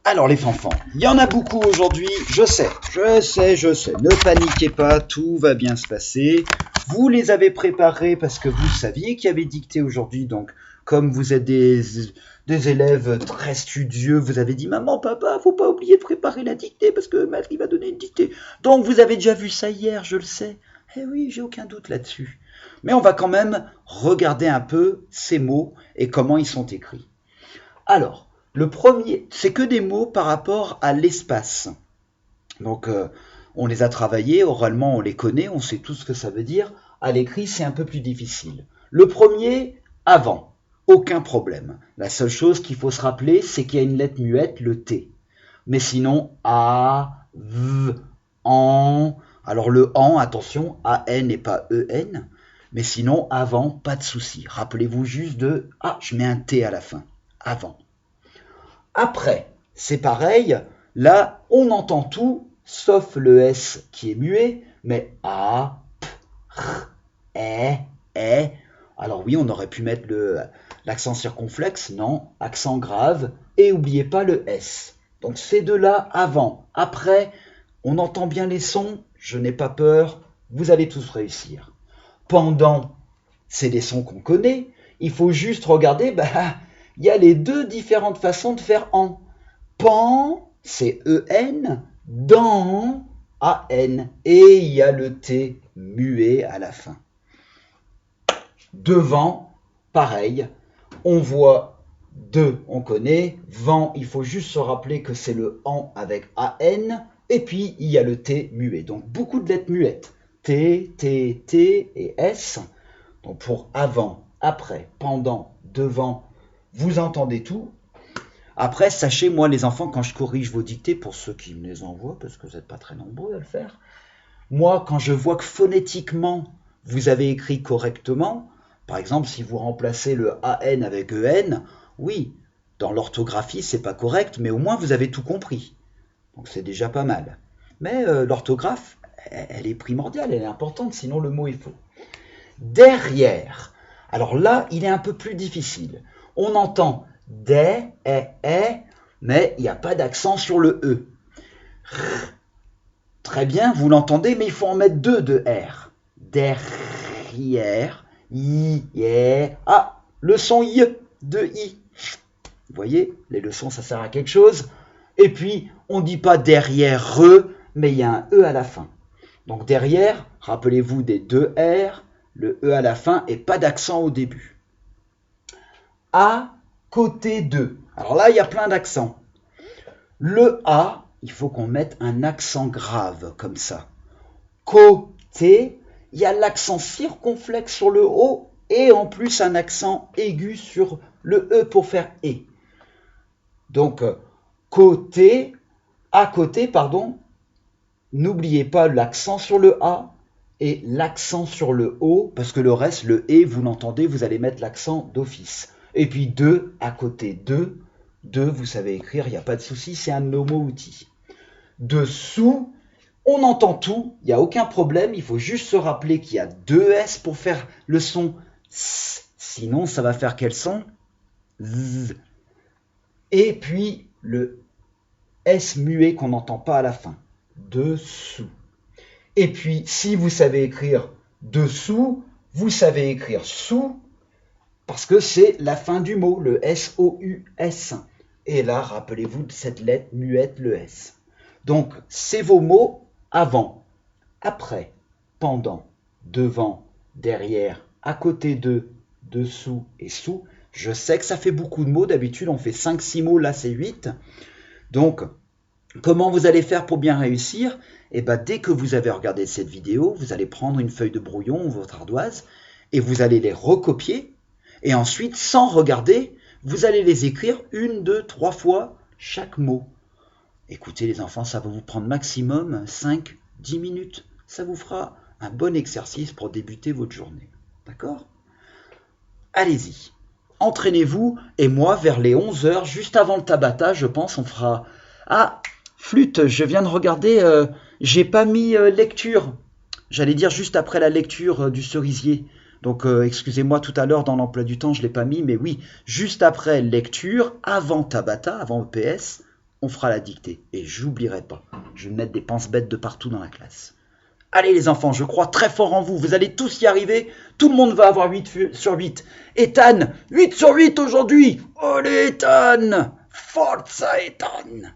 Alors les fanfans, il y en a beaucoup aujourd'hui, je sais, ne paniquez pas, tout va bien se passer. Vous les avez préparés parce que vous saviez qu'il y avait dictée aujourd'hui, donc comme vous êtes des élèves très studieux, vous avez dit « Maman, papa, faut pas oublier de préparer la dictée parce que maître il va donner une dictée. » Donc vous avez déjà vu ça hier, je le sais. Eh oui, j'ai aucun doute là-dessus. Mais on va quand même regarder un peu ces mots et comment ils sont écrits. Alors, le premier, c'est que des mots par rapport à l'espace. Donc, on les a travaillés, oralement on les connaît, on sait tout ce que ça veut dire. À l'écrit, c'est un peu plus difficile. Le premier, avant, aucun problème. La seule chose qu'il faut se rappeler, c'est qu'il y a une lettre muette, le T. Mais sinon, A, V, AN. Alors le AN, attention, AN et pas EN. Mais sinon, avant, pas de souci. Rappelez-vous juste de, je mets un T à la fin, avant. Après, c'est pareil, là, on entend tout, sauf le S qui est muet, mais A, P, R, E. Alors oui, on aurait pu mettre l'accent circonflexe, non, accent grave, et n'oubliez pas le S. Donc ces deux-là, avant, après, on entend bien les sons, je n'ai pas peur, vous allez tous réussir. Pendant, c'est des sons qu'on connaît, il faut juste regarder, il y a les deux différentes façons de faire en. Pan, c'est EN, dans, AN, et il y a le T muet à la fin. Devant, pareil, on voit de, on connaît, vent, il faut juste se rappeler que c'est le en avec AN, et puis il y a le T muet. Donc beaucoup de lettres muettes, T, T, T et S. Donc pour avant, après, pendant, devant, vous entendez tout. Après, sachez, moi les enfants, quand je corrige vos dictées, pour ceux qui me les envoient, parce que vous n'êtes pas très nombreux à le faire, moi quand je vois que phonétiquement, vous avez écrit correctement, par exemple si vous remplacez le AN avec EN, oui, dans l'orthographie c'est pas correct, mais au moins vous avez tout compris. Donc c'est déjà pas mal. Mais l'orthographe, elle est primordiale, elle est importante, sinon le mot est faux. Derrière, alors là, il est un peu plus difficile. On entend des, mais il n'y a pas d'accent sur le E. Très bien, vous l'entendez, mais il faut en mettre deux de R. Derrière, le son I de I. Vous voyez, les leçons, ça sert à quelque chose. Et puis, on ne dit pas derrière mais il y a un E à la fin. Donc derrière, rappelez-vous des deux R, le E à la fin et pas d'accent au début. À côté de. Alors là, il y a plein d'accents. Le A, il faut qu'on mette un accent grave comme ça. Côté, il y a l'accent circonflexe sur le O et en plus un accent aigu sur le E pour faire E. Donc, côté, à côté, pardon, n'oubliez pas l'accent sur le A et l'accent sur le O, parce que le reste, le E, vous l'entendez, vous allez mettre l'accent d'office. Et puis 2, à côté de, 2, vous savez écrire, il n'y a pas de souci, c'est un homo-outil. Dessous, on entend tout, il n'y a aucun problème, il faut juste se rappeler qu'il y a deux S pour faire le son S, sinon ça va faire quel son? Z. Et puis le S muet qu'on n'entend pas à la fin, dessous. Et puis si vous savez écrire dessous, vous savez écrire sous, parce que c'est la fin du mot, le S-O-U-S. Et là, rappelez-vous de cette lettre muette, le S. Donc, c'est vos mots avant, après, pendant, devant, derrière, à côté de, dessous et sous. Je sais que ça fait beaucoup de mots, d'habitude on fait 5-6 mots, là c'est 8. Donc, comment vous allez faire pour bien réussir? Eh bien, dès que vous avez regardé cette vidéo, vous allez prendre une feuille de brouillon ou votre ardoise et vous allez les recopier. Et ensuite, sans regarder, vous allez les écrire 1, 2, 3 fois chaque mot. Écoutez les enfants, ça va vous prendre maximum 5-10 minutes. Ça vous fera un bon exercice pour débuter votre journée. D'accord? Allez-y, entraînez-vous et moi, vers les 11 h, juste avant le Tabata, je pense, on fera... flûte, je viens de regarder, j'ai pas mis lecture. J'allais dire juste après la lecture du cerisier. Donc, excusez-moi, tout à l'heure, dans l'emploi du temps, je ne l'ai pas mis, mais oui, juste après lecture, avant Tabata, avant EPS, on fera la dictée. Et j'oublierai pas, je vais mettre des pense-bêtes de partout dans la classe. Allez les enfants, je crois très fort en vous, vous allez tous y arriver, tout le monde va avoir 8 sur 8. Ethan, 8 sur 8 aujourd'hui. Allez Ethan, forza Ethan.